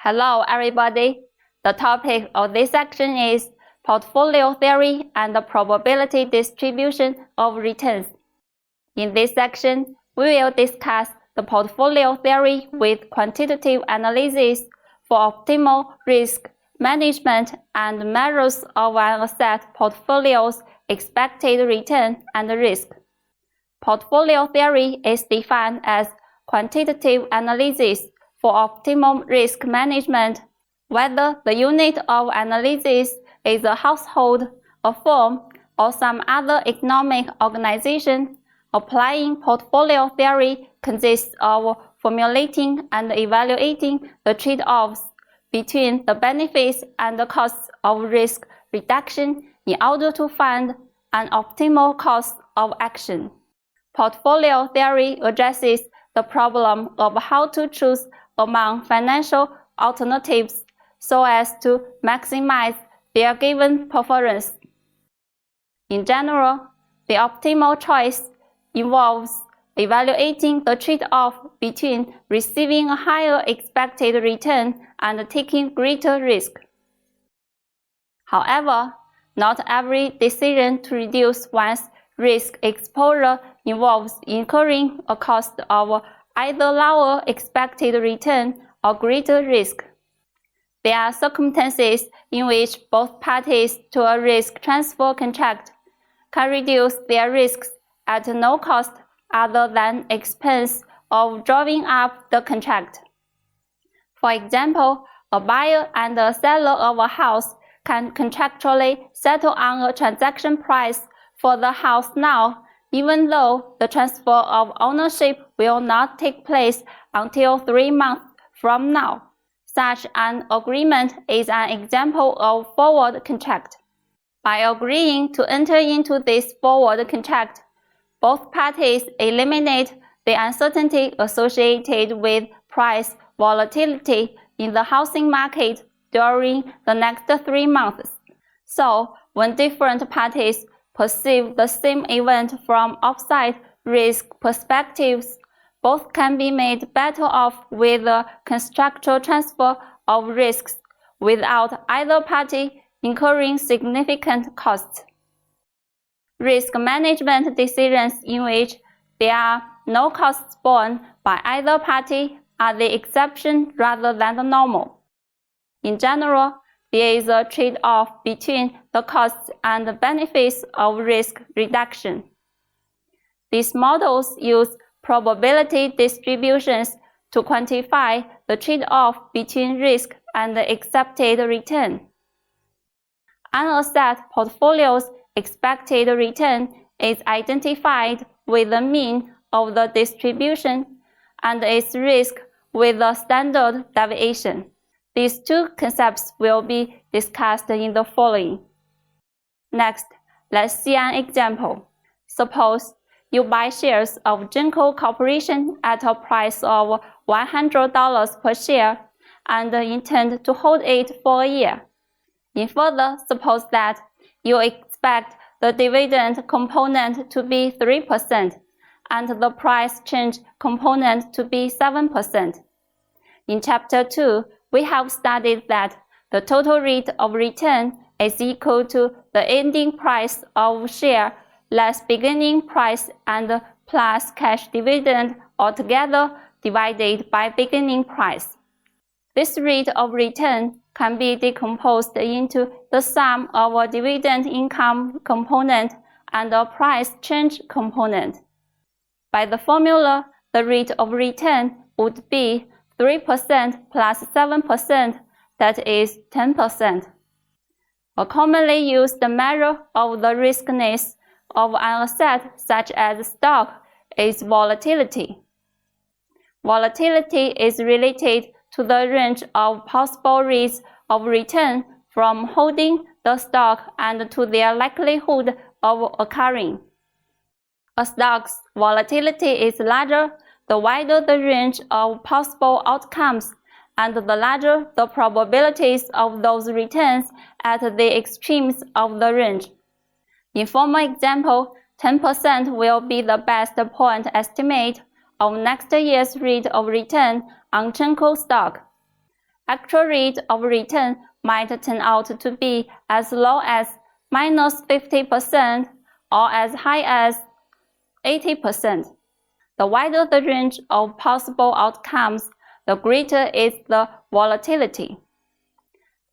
Hello everybody. The topic of this section is portfolio theory and the probability distribution of returns. In this section, we will discuss the portfolio theory with quantitative analysis for optimal risk management and measures of an asset portfolio's expected return and risk. Portfolio theory is defined as quantitative analysis for optimal risk management, whether the unit of analysis is a household, a firm, or some other economic organization. Applying portfolio theory consists of formulating and evaluating the trade-offs between the benefits and the costs of risk reduction in order to find an optimal course of action. Portfolio theory addresses the problem of how to choose among financial alternatives so as to maximize their given performance. In general, the optimal choice involves evaluating the trade-off between receiving a higher expected return and taking greater risk. However, not every decision to reduce one's risk exposure involves incurring a cost of either lower expected return or greater risk. There are circumstances in which both parties to a risk transfer contract can reduce their risks at no cost other than expense of drawing up the contract. For example, a buyer and a seller of a house can contractually settle on a transaction price for the house now, even though the transfer of ownership will not take place until 3 months from now. Such an agreement is an example of forward contract. By agreeing to enter into this forward contract, both parties eliminate the uncertainty associated with price volatility in the housing market during the next 3 months. So, when different parties perceive the same event from outside risk perspectives, both can be made better off with a constructual transfer of risks without either party incurring significant costs. Risk management decisions in which there are no costs borne by either party are the exception rather than the normal. In general, there is a trade-off between the costs and the benefits of risk reduction. These models use probability distributions to quantify the trade-off between risk and the accepted return. An asset portfolio's expected return is identified with the mean of the distribution and its risk with the standard deviation. These two concepts will be discussed in the following. Next, let's see an example. Suppose you buy shares of Genco Corporation at a price of $100 per share and intend to hold it for a year. In further, suppose that you expect the dividend component to be 3% and the price change component to be 7%. In Chapter 2, we have studied that the total rate of return is equal to the ending price of share less beginning price and plus cash dividend altogether divided by beginning price. This rate of return can be decomposed into the sum of a dividend income component and a price change component. By the formula, the rate of return would be 3% plus 7%, that is 10%. A commonly used measure of the riskiness of an asset such as stock is volatility. Volatility is related to the range of possible rates of return from holding the stock and to their likelihood of occurring. A stock's volatility is larger the wider the range of possible outcomes and the larger the probabilities of those returns at the extremes of the range. In former example, 10% will be the best point estimate of next year's rate of return on Genco stock. actual rate of return might turn out to be as low as minus 50% or as high as 80%. The wider the range of possible outcomes, the greater is the volatility.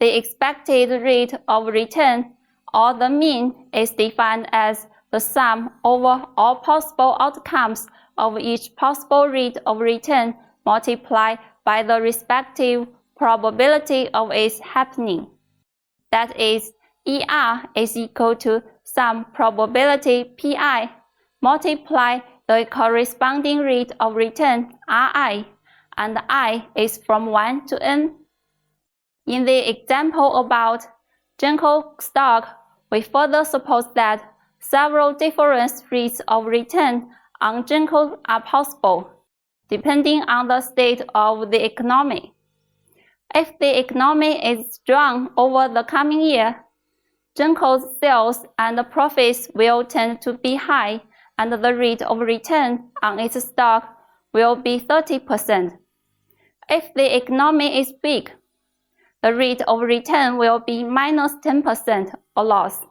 The expected rate of return, or the mean, is defined as the sum over all possible outcomes of each possible rate of return multiplied by the respective probability of its happening. That is, ER is equal to some probability PI multiply the corresponding rate of return RI, and I is from 1 to n. In the example about Genco stock, we further suppose that several different rates of return on Genco are possible, depending on the state of the economy. If the economy is strong over the coming year, Genco's sales and profits will tend to be high, and the rate of return on its stock will be 30%. If the economy is weak, the rate of return will be minus 10% or loss.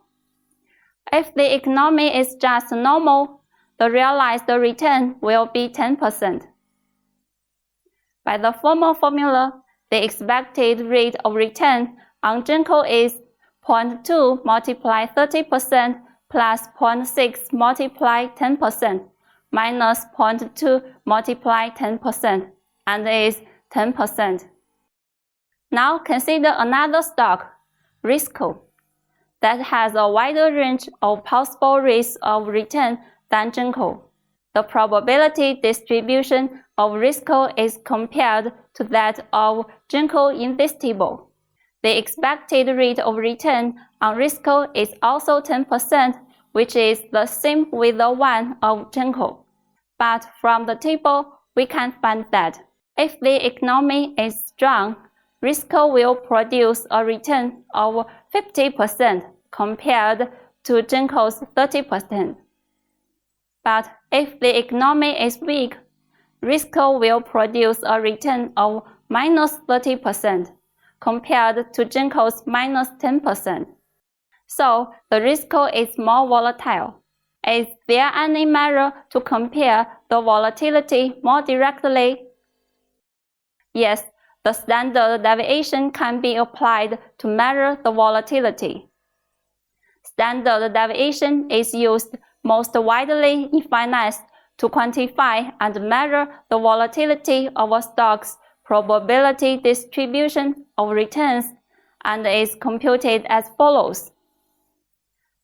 If the economy is just normal, the realized return will be 10%. By the former formula, the expected rate of return on Genco is 0.2 multiply 30% plus 0.6 multiply 10% minus 0.2 multiply 10%, and is 10%. Now consider another stock, Risco, that has a wider range of possible rates of return than Genco. The probability distribution of Risco is compared to that of Genco Investible. The expected rate of return on Risco is also 10%, which is the same with the one of Genco. But from the table, we can find that if the economy is strong, Risco will produce a return of 50% compared to Genco's 30%. But if the economy is weak, Risco will produce a return of minus 30% compared to Genco's minus 10%. So the Risco is more volatile. Is there any measure to compare the volatility more directly? Yes, the standard deviation can be applied to measure the volatility. Standard deviation is used most widely in finance to quantify and measure the volatility of a stock's probability distribution of returns, and is computed as follows.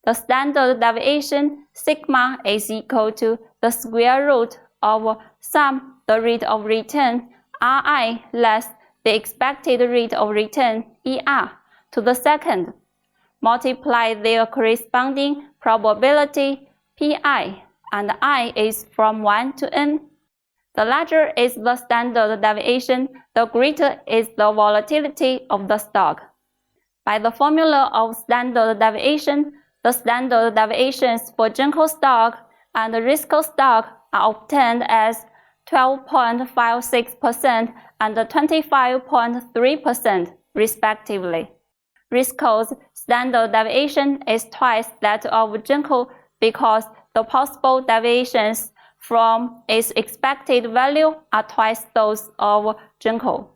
The standard deviation sigma is equal to the square root of sum the rate of return Ri less the expected rate of return ER to the second, multiply their corresponding probability Pi, and I is from 1 to n. The larger is the standard deviation, the greater is the volatility of the stock. By the formula of standard deviation, the standard deviations for Genco stock and Risco stock are obtained as 12.56% and 25.3% respectively. Risco's standard deviation is twice that of Genco because the possible deviations from its expected value are twice those of Genco.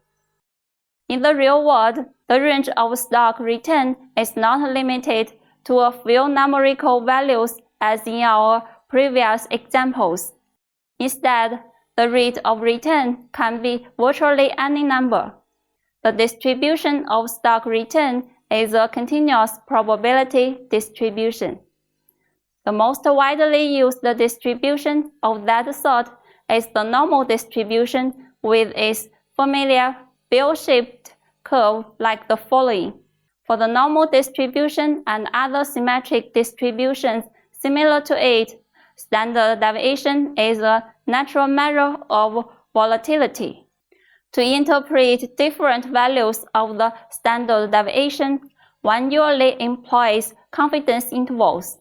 In the real world, the range of stock return is not limited to a few numerical values as in our previous examples. Instead, the rate of return can be virtually any number. The distribution of stock return is a continuous probability distribution. The most widely used distribution of that sort is the normal distribution with its familiar bell-shaped curve like the following. For the normal distribution and other symmetric distributions similar to it, standard deviation is a natural measure of volatility. To interpret different values of the standard deviation, one usually employs confidence intervals,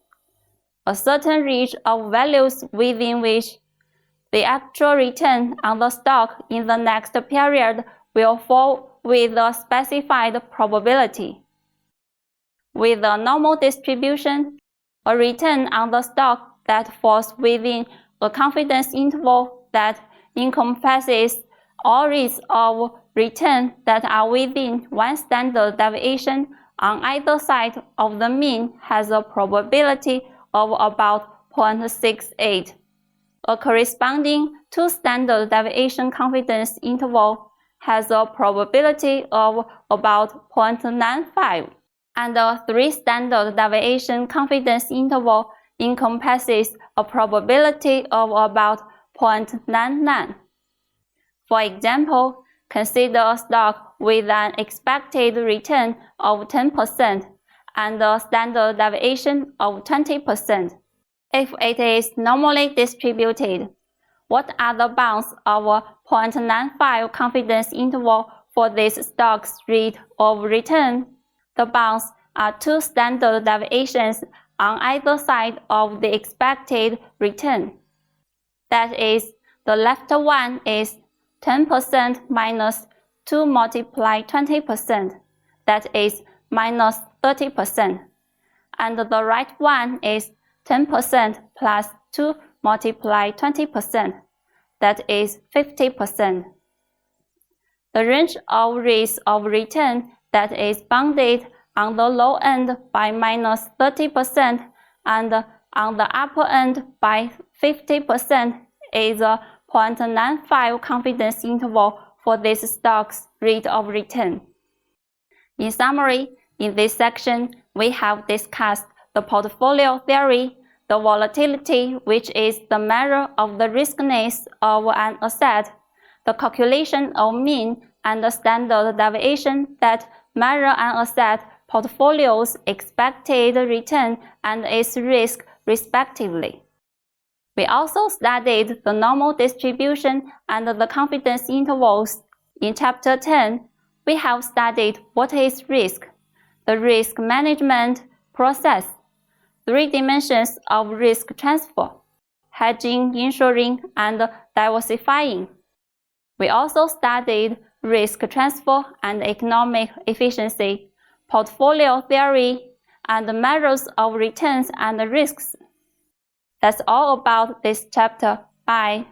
a certain range of values within which the actual return on the stock in the next period will fall with a specified probability. With a normal distribution, a return on the stock that falls within a confidence interval that encompasses all rates of return that are within one standard deviation on either side of the mean has a probability of about 0.68. A corresponding two standard deviation confidence interval has a probability of about 0.95, and a three standard deviation confidence interval encompasses a probability of about 0.99. For example, consider a stock with an expected return of 10% and a standard deviation of 20%. If it is normally distributed, what are the bounds of a 0.95 confidence interval for this stock's rate of return? The bounds are two standard deviations on either side of the expected return. That is, the left one is 10% minus 2 multiplied 20%, that is minus 30%, and the right one is 10% plus 2 multiplied 20%, that is 50%. The range of rates of return that is bounded on the low end by minus 30% and on the upper end by 50% is a 0.95 confidence interval for this stock's rate of return. In summary, in this section, we have discussed the portfolio theory, the volatility, which is the measure of the riskiness of an asset, the calculation of mean and the standard deviation that measure an asset portfolio's expected return and its risk, respectively. We also studied the normal distribution and the confidence intervals. In Chapter 10, we have studied what is risk, the risk management process, three dimensions of risk transfer, hedging, insuring, and diversifying. We also studied risk transfer and economic efficiency, portfolio theory, and measures of returns and risks. That's all about this chapter. Bye.